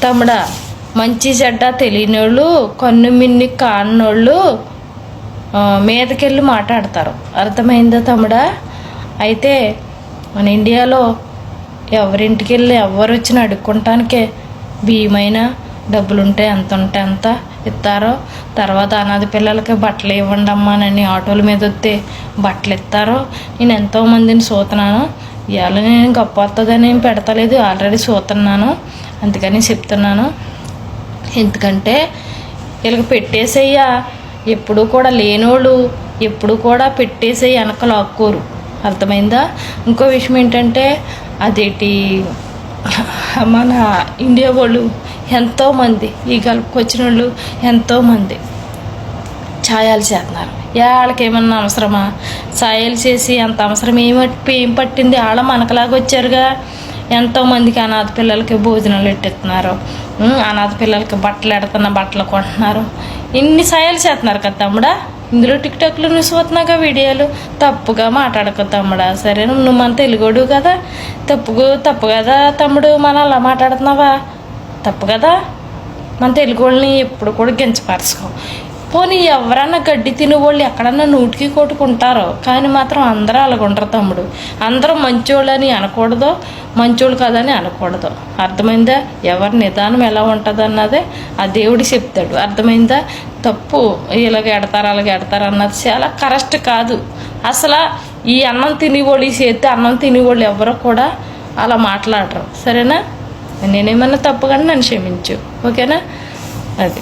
తమ్ముడా, మంచి చెడ్డ తెలియనోళ్ళు, కన్ను మిన్ని కాన్నోళ్ళు మీదకెళ్ళి మాట్లాడతారు. అర్థమైందా తమ్ముడా? అయితే మన ఇండియాలో ఎవరింటికి వెళ్ళి ఎవరు వచ్చినా అడుక్కుంటానికే బియ్యమైనా డబ్బులుంటే ఎంత ఉంటే అంత ఇస్తారో, తర్వాత అనాథ పిల్లలకి బట్టలు ఇవ్వండి అమ్మానని ఆటోల మీద వస్తే బట్టలు ఇస్తారో. నేను ఎంతోమందిని చూస్తున్నాను. ఇవాళ నేను గొప్ప వస్తుందని ఏం పెడతలేదు, ఆల్రెడీ చూస్తున్నాను, అందుకని చెప్తున్నాను. ఎందుకంటే వీళ్ళకి పెట్టేసేయ్యా, ఎప్పుడు కూడా లేనోళ్ళు ఎప్పుడు కూడా పెట్టేసే వెనక లాక్కోరు. అర్థమైందా? ఇంకో విషయం ఏంటంటే, అదేంటి మన ఇండియా వాళ్ళు ఎంతోమంది, ఈ గల్ఫ్కి వచ్చిన వాళ్ళు ఎంతోమంది ఛాయాలు చేస్తున్నారు. వాళ్ళకి ఏమన్నా అవసరమా? ఛాయాలు చేసి అంత అవసరం ఏం పట్టింది? వాళ్ళ మనకలాగా వచ్చారుగా. ఎంతోమందికి అనాథ పిల్లలకి భోజనాలు పెట్టిస్తున్నారు, అనాథ పిల్లలకి బట్టలు బట్టలు కొంటున్నారు, ఇన్ని ఛాయాలు చేస్తున్నారు కదా తమ్ముడా. ఇందులో టిక్టాక్లో నువ్వు చూస్తున్నాగా వీడియోలు. తప్పుగా మాట్లాడకు తమ్ముడా, సరే? నువ్వు మన తెలుగోడు కదా, తప్పు కదా తమ్ముడు, మన అలా మాట్లాడుతున్నావా? తప్పు కదా. మన తెలుగు వాళ్ళని ఎప్పుడు కూడా గించపరచుకో. పోనీ ఎవరన్నా గడ్డి తినే వాళ్ళు ఎక్కడన్నా నూటికి కొట్టుకుంటారో, కానీ మాత్రం అందరూ అలాగుంటారు తమ్ముడు. అందరూ మంచోళ్ళు అని అనకూడదు, మంచోళ్ళు కాదని అనకూడదు. అర్థమైందా? ఎవరి నిదానం ఎలా ఉంటుంది అన్నదే ఆ దేవుడు చెప్తాడు. అర్థమైందా? తప్పు ఇలాగ ఎడతారు అలాగే ఎడతారు అన్నది చాలా కరెక్ట్ కాదు. అసలు ఈ అన్నం తినేవాళ్ళు, ఈ చేతి అన్నం తినేవాళ్ళు ఎవరో కూడా అలా మాట్లాడరు. సరేనా? నేనేమన్నా తప్పు కానీ నన్ను క్షమించు, ఓకేనా? అది